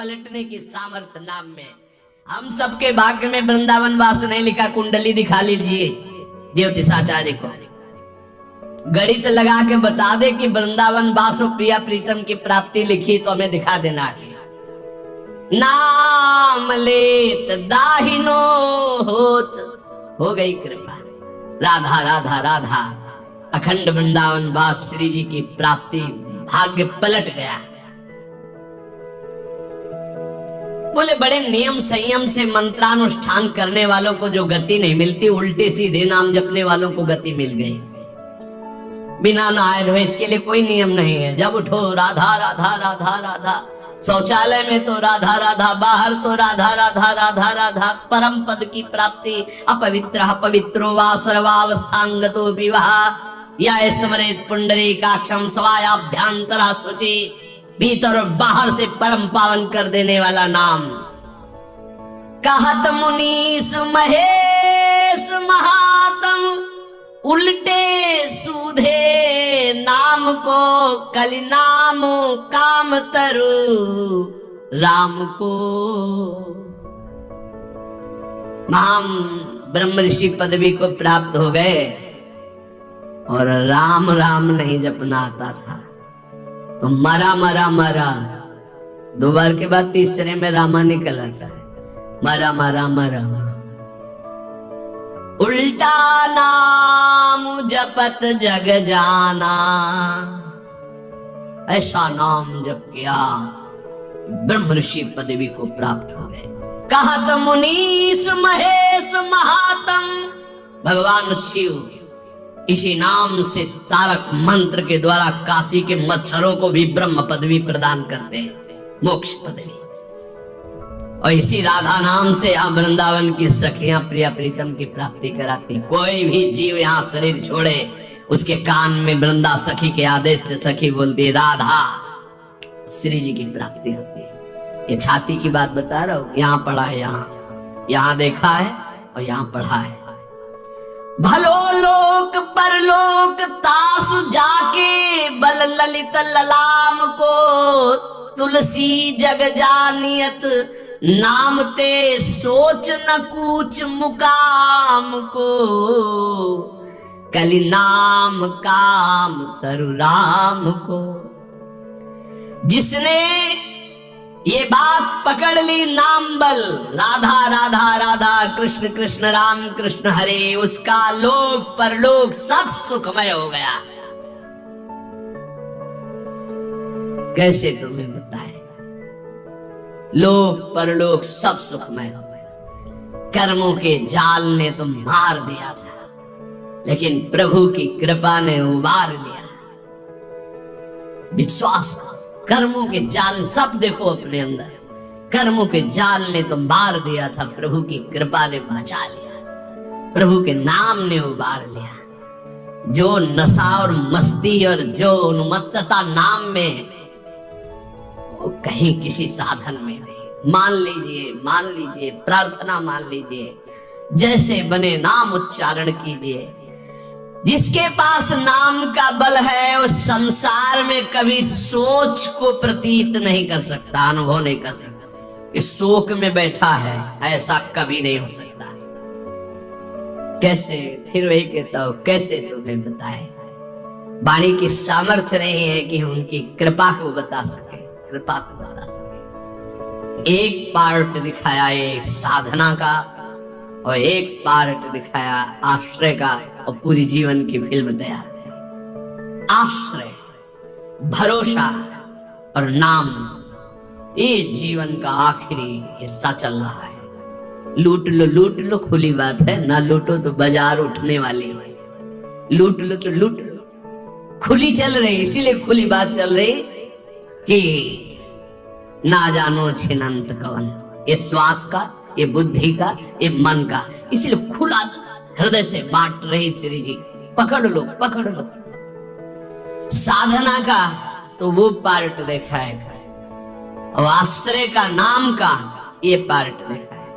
पलटने की सामर्थ्य नाम में। हम सबके भाग्य में वृंदावन वास नहीं लिखा। कुंडली दिखा लीजिए ज्योतिषाचार्य को, गणित लगा के बता दे कि वृंदावन वास और प्रिया प्रीतम की प्राप्ति लिखी तो हमें दिखा देना कि नाम लेत दाहिनो होत। हो गई कृपा, राधा राधा राधा, अखंड वृंदावन वास श्री जी की प्राप्ति, भाग्य पलट गया। बोले बड़े नियम संयम से मंत्रानुष्ठान करने वालों को जो गति नहीं मिलती, उल्टे सीधे नाम जपने वालों को गति मिल गई। बिना नहाए धोए इसके लिए कोई नियम नहीं है। जब उठो राधा राधा राधा राधा, शौचालय में तो राधा राधा, बाहर तो राधा राधा राधा राधा। परम पद की प्राप्ति अपवित्र पवित्रो वा सर्वावस्थांगतो विवाह या स्मरेत पुंडरीकाक्षम स्वायाभ्यांतरा शुचि। भीतर और बाहर से परम पावन कर देने वाला नाम। कहत मुनीस महेश महात्म, उल्टे सूधे नाम को कलि नाम काम तरु राम को। महाम ब्रह्म ऋषि पदवी को प्राप्त हो गए और राम राम नहीं जपना आता था तो मरा मरा मरा। दो बार के बाद तीसरे में रामा निकल आता है, मरा मरा मरा। उल्टा नाम जपत जग जाना, ऐसा नाम जप किया ब्रह्म ऋषि पदवी को प्राप्त हो गए। कहत मुनीस महेश महात्म, भगवान शिव इसी नाम से तारक मंत्र के द्वारा काशी के मच्छरों को भी ब्रह्म पदवी प्रदान करते हैं, मोक्ष पदवी। और इसी राधा नाम से आप वृंदावन की सखियां प्रिया प्रीतम की प्राप्ति कराती। कोई भी जीव यहाँ शरीर छोड़े, उसके कान में वृंदा सखी के आदेश से सखी बोलती है राधा, श्री जी की प्राप्ति होती है। ये छाती की बात बता रहा हूं, यहाँ पढ़ा है, यहाँ देखा है और यहाँ पढ़ा है। भलो लोक परलोक तासु जाके, बल ललित ललाम को तुलसी जग जानियत। नाम ते सोच न कूच मुकाम को, कलि नाम काम तरु राम को। जिसने ये बात पकड़ ली, नाम बल राधा राधा राधा, कृष्ण कृष्ण राम कृष्ण हरे, उसका लोक परलोक सब सुखमय हो गया। कैसे तुम्हें बताए, लोक परलोक सब सुखमय हो गए। कर्मों के जाल ने तो मार दिया था, लेकिन प्रभु की कृपा ने उबार लिया। विश्वास, कर्मों के जाल सब देखो अपने अंदर, कर्मों के जाल ने तो मार दिया था, प्रभु की कृपा ने बचा लिया, प्रभु के नाम ने उबार लिया। जो नशा और मस्ती और जो उन्मत्तता नाम में, वो कहीं किसी साधन में नहीं। मान लीजिए प्रार्थना मान लीजिए, जैसे बने नाम उच्चारण कीजिए। जिसके पास नाम का बल है वो संसार में कभी सोच को प्रतीत नहीं कर सकता, अनुभव नहीं कर सकता कि शोक में बैठा है, ऐसा कभी नहीं हो सकता। कैसे, फिर वही कहता हूं, कैसे तुम्हें बताए। वाणी की सामर्थ्य नहीं है कि उनकी कृपा को बता सके, कृपा को बता सके। एक पार्ट दिखाया एक साधना का और एक पार्ट दिखाया आश्रय का, और पूरी जीवन की फिल्म तैयार है। आश्रय, भरोसा और नाम, ये जीवन का आखिरी हिस्सा चल रहा है। लूट लो खुली बात है, ना लूटो तो बाजार उठने वाली है। लूट लो तो लूट लो, खुली चल रही, इसीलिए खुली बात चल रही कि ना जानो छिनंत कवन। ये श्वास का, ये बुद्धि का, ये मन का, इसलिए खुला हृदय से बांट रही श्री जी। पकड़ लो पकड़ लो। साधना का तो वो पार्ट देखा है, और आश्रय का, नाम का ये पार्ट देखा है।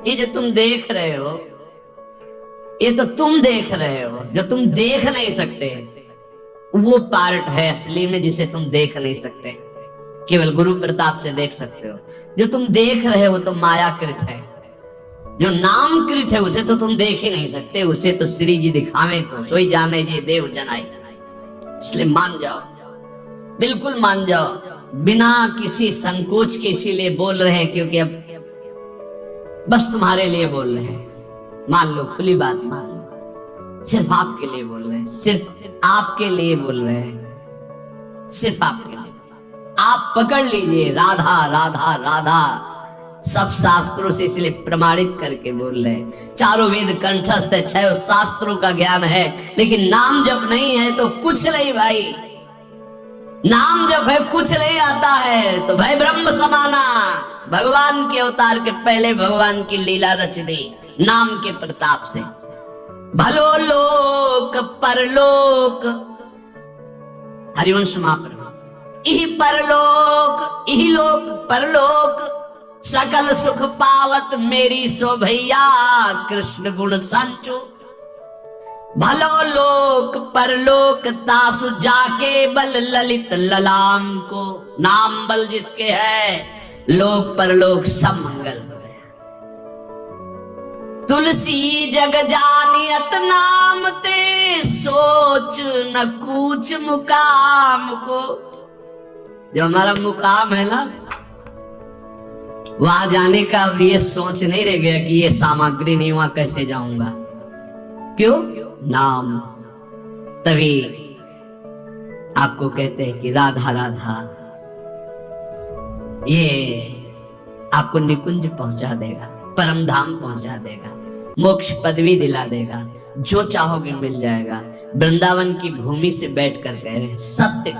ये जो तुम देख रहे हो, ये तो तुम देख रहे हो, जो तुम देख नहीं सकते वो पार्ट है असली में, जिसे तुम देख नहीं सकते। केवल गुरु प्रताप से देख सकते हो। जो तुम देख रहे हो तो मायाकृत है, जो नामकृत है उसे तो तुम देख ही नहीं सकते, उसे तो श्री जी दिखावे तो सोई जाने जी देव जनाई। इसलिए मान जाओ, बिल्कुल मान जाओ, बिना किसी संकोच के इसीलिए बोल रहे हैं क्योंकि अब बस तुम्हारे लिए बोल रहे हैं। मान लो, खुली बात मान लो, सिर्फ आपके लिए बोल रहे हैं, सिर्फ आपके लिए बोल रहे हैं, सिर्फ आपके लिए। आप पकड़ लीजिए, राधा राधा राधा सब शास्त्रों से इसलिए प्रमाणित करके बोल रहे हैं। चारों वेद कंठस्थ है, 6 शास्त्रों का ज्ञान है, लेकिन नाम जब नहीं है तो कुछ नहीं भाई। नाम जब है कुछ नहीं आता है। तो भाई ब्रह्म समाना, भगवान के अवतार के पहले भगवान की लीला रच दी नाम के प्रताप से। भलो लोक परलोक, हरिवंश महाप्रभु, इही परलोक इही लोक परलोक, सकल सुख पावत मेरी शोभैया, कृष्ण गुण संचु। भलो लोक परलोक तासु जाके बल ललित ललाम को। नाम बल जिसके है, लोक परलोक सब मंगल हो गया। तुलसी जग जानियत नाम ते, सोच न कूच मुकाम को। जो हमारा मुकाम है ना, वहां जाने का अब ये सोच नहीं रह गया कि ये सामग्री नहीं, वहां कैसे जाऊंगा। क्यों? नाम। तभी आपको कहते हैं कि राधा राधा, ये आपको निकुंज पहुंचा देगा, परम धाम पहुंचा देगा, मोक्ष पदवी दिला देगा, जो चाहोगे मिल जाएगा। वृंदावन की भूमि से बैठकर कह रहे हैं, सत्य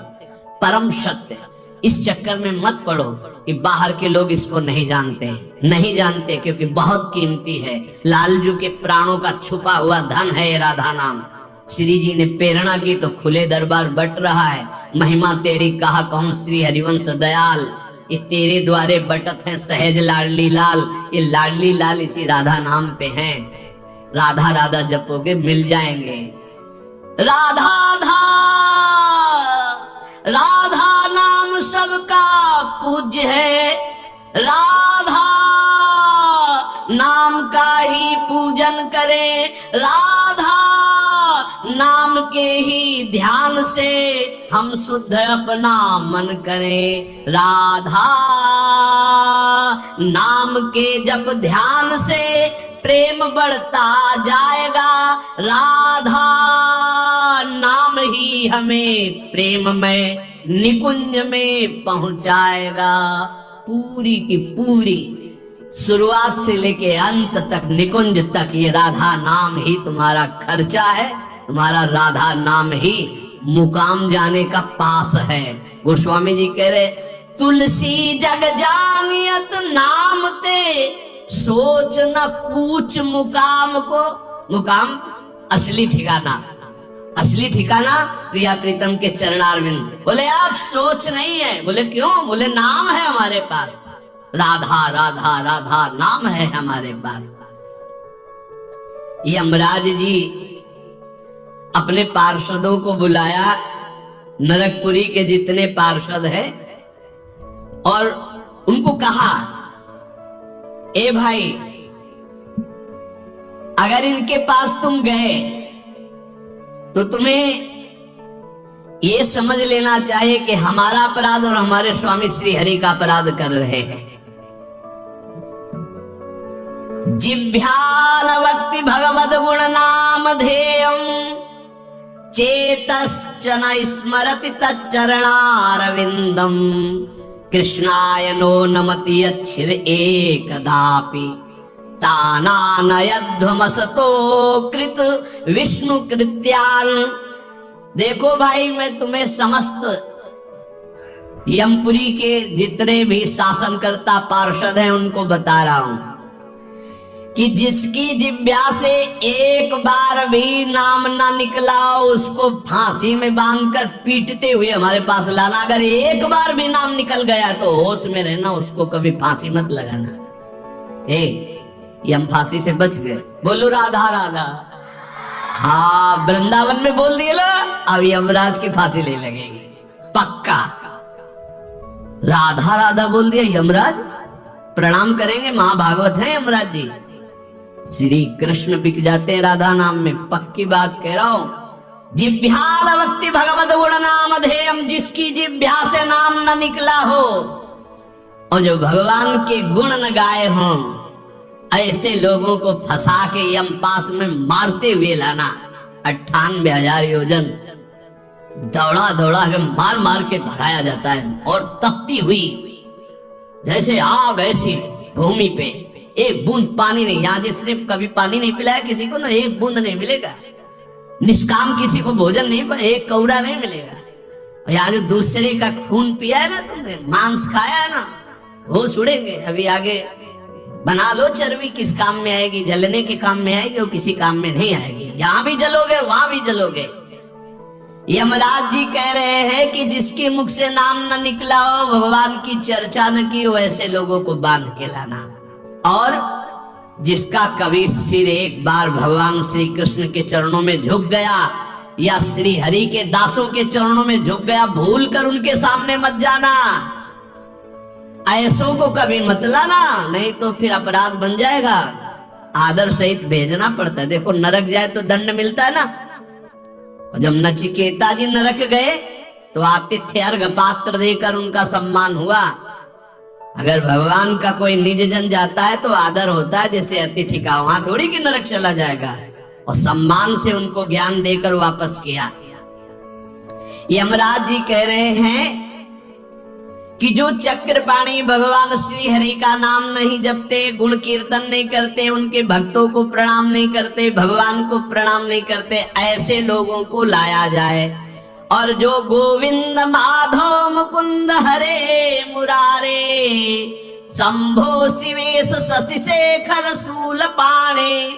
परम सत्य। इस चक्कर में मत पड़ो कि बाहर के लोग इसको नहीं जानते, नहीं जानते क्योंकि बहुत कीमती है। लालजू के प्राणों का छुपा हुआ धन है ये राधा नाम। श्री जी ने प्रेरणा की तो खुले दरबार बट रहा है। महिमा तेरी कहा कहूं श्री हरिवंश दयाल, ये तेरे द्वारे बटत हैं सहज लाडली लाल। ये लाडली लाल इसी राधा नाम पे हैं। राधा राधा जपोगे मिल जाएंगे। राधा धा राधा नाम सबका पूज्य है, राधा नाम का ही पूजन करे, राधा नाम के ही ध्यान से हम शुद्ध अपना मन करें। राधा नाम के जप ध्यान से प्रेम बढ़ता जाएगा। राधा नाम ही हमें प्रेम में निकुंज में पहुंचाएगा। पूरी की पूरी शुरुआत से लेके अंत तक, निकुंज तक ये राधा नाम ही तुम्हारा खर्चा है, तुम्हारा राधा नाम ही मुकाम जाने का पास है। गोस्वामी जी कह रहे, तुलसी जग जानियत नाम ते, सोच न पूछ मुकाम को। मुकाम असली ठिकाना, असली ठिकाना प्रिया प्रीतम के चरणारविंद। बोले आप सोच नहीं है। बोले क्यों? बोले नाम है हमारे पास, राधा राधा राधा नाम है हमारे पास। यमराज जी अपने पार्षदों को बुलाया, नरकपुरी के जितने पार्षद हैं, और उनको कहा, ए भाई अगर इनके पास तुम गए तो तुम्हें ये समझ लेना चाहिए कि हमारा अपराध और हमारे स्वामी श्री हरि का अपराध कर रहे हैं। जिभ्यान वक्ति भगवद गुण नाम ध्येयम, चेतश्च न स्मरति तच्चरणारविंदम, कृष्णाय नो नमति अच्छिर एकदापि, तानानयध्वमसतो कृत विष्णु कृत्यान। देखो भाई, मैं तुम्हें समस्त यमपुरी के जितने भी शासनकर्ता पार्षद हैं उनको बता रहा हूं कि जिसकी जिब्या से एक बार भी नाम ना निकला उसको फांसी में बांधकर पीटते हुए हमारे पास लाना। अगर एक बार भी नाम निकल गया तो होश में रहना, उसको कभी फांसी मत लगाना। यम फांसी से बच गए। बोलो राधा राधा। हाँ, वृंदावन में बोल दिया ना, अब यमराज की फांसी ले लगेगी पक्का। राधा राधा बोल दिया, यमराज प्रणाम करेंगे, महाभागवत है यमराज जी। श्री कृष्ण बिक जाते हैं राधा नाम में, पक्की बात कह रहा हूं। जिभ्या भक्ति भगवत गुण नाम धेयम, जिसकी जिभ्या से नाम न निकला हो और जो भगवान के गुण न गाए हों, ऐसे लोगों को फंसा के यम पास में मारते हुए लाना। 98,000 योजन दौड़ा दौड़ा के मार मार के भगाया जाता है। और तपती हुई जैसे आग ऐसी भूमि पे एक बूंद पानी नहीं, यहां जिसने कभी पानी नहीं पिलाया किसी को ना, एक बूंद नहीं मिलेगा। निष्काम किसी को भोजन नहीं, एक कौड़ा नहीं मिलेगा। यहाँ जो दूसरे का खून पिया है ना तुमने, मांस खाया है ना, वो सुड़ेंगे। अभी आगे बना लो चर्बी, किस काम में आएगी? जलने के काम में आएगी, वो किसी काम में नहीं आएगी। यहां भी जलोगे वहां भी जलोगे। यमराज जी कह रहे हैं कि जिसके मुख से नाम न निकला हो, भगवान की चर्चा न की हो, ऐसे लोगों को बांध के लाना। और जिसका कभी सिर एक बार भगवान श्री कृष्ण के चरणों में झुक गया या श्री हरि के दासों के चरणों में झुक गया, भूल कर उनके सामने मत जाना। ऐसों को कभी मत लाना, नहीं तो फिर अपराध बन जाएगा। आदर सहित भेजना पड़ता है। देखो नरक जाए तो दंड मिलता है ना। जब नचिकेता जी नरक गए तो आतिथ्य अर्घ पात्र देकर उनका सम्मान हुआ। अगर भगवान का कोई निज जन जाता है तो आदर होता है जैसे अतिथि का, वहां थोड़ी कि नरक चला जाएगा। और सम्मान से उनको ज्ञान देकर वापस किया। यमराज जी कह रहे हैं कि जो चक्रपाणी भगवान श्री हरि का नाम नहीं जपते, गुण कीर्तन नहीं करते, उनके भक्तों को प्रणाम नहीं करते, भगवान को प्रणाम नहीं करते, ऐसे लोगों को लाया जाए। और जो गोविंद माधव मुकुंद हरे मुरारे, शंभो शिवेश शशि शेखर शूल पाणे,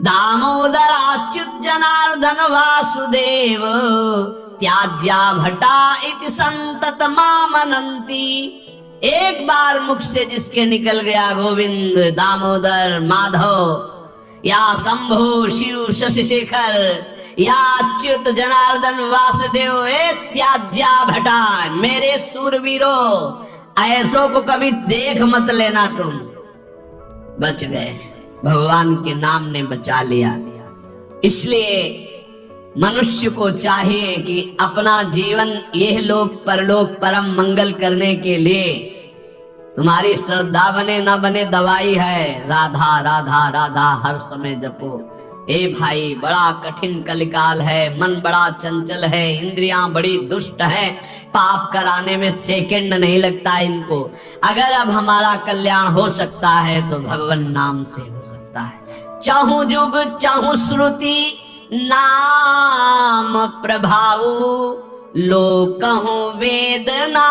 दामोदर अच्युत जनार्दन वासुदेव, त्याज्या भटा इति संतत मामनंती। एक बार मुख से जिसके निकल गया गोविंद, दामोदर, माधव या शंभु शिव शशि शेखर या अच्युत जनार्दन वासुदेव, त्याज्या भटा, मेरे सूरवीरों, ऐसों को कभी देख मत लेना। तुम बच गए, भगवान के नाम ने बचा लिया। इसलिए मनुष्य को चाहिए कि अपना जीवन यह लोक परलोक परम मंगल करने के लिए, तुम्हारी श्रद्धा बने ना बने दवाई है, राधा राधा राधा हर समय जपो। ए भाई, बड़ा कठिन कलिकाल है, मन बड़ा चंचल है, इंद्रियां बड़ी दुष्ट है, पाप कराने में सेकंड नहीं लगता इनको। अगर अब हमारा कल्याण हो सकता है तो भगवान नाम से हो सकता है। चाहूं जुग चाहूं श्रुति नाम प्रभाऊ, लोकहु वेदना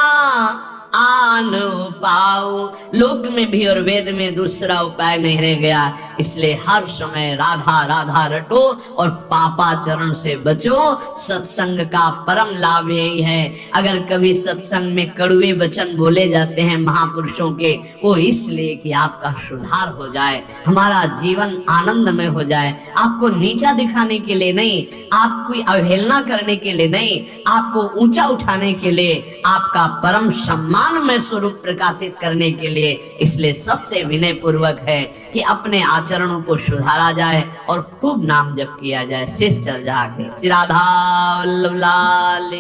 आन पाऊ। लोक में भी और वेद में दूसरा उपाय नहीं रह गया। इसलिए हर समय राधा राधा रटो और पापाचरण से बचो। सत्संग का परम लाभ यही है। अगर कभी सत्संग में कड़वे वचन बोले जाते हैं महापुरुषों के, वो इसलिए कि आपका सुधार हो जाए, हमारा जीवन आनंदमय हो जाए। आपको नीचा दिखाने के लिए नहीं, आपकी अवहेलना करने के लिए नहीं, आपको ऊंचा उठाने के लिए, आपका परम सम्मान में स्वरूप प्रकाशित करने के लिए। इसलिए सबसे विनय पूर्वक है कि अपने आचरणों को सुधारा जाए और खूब नाम जप किया जाए। शिष्ट चल जाके श्री राधा वल्लभ लाल।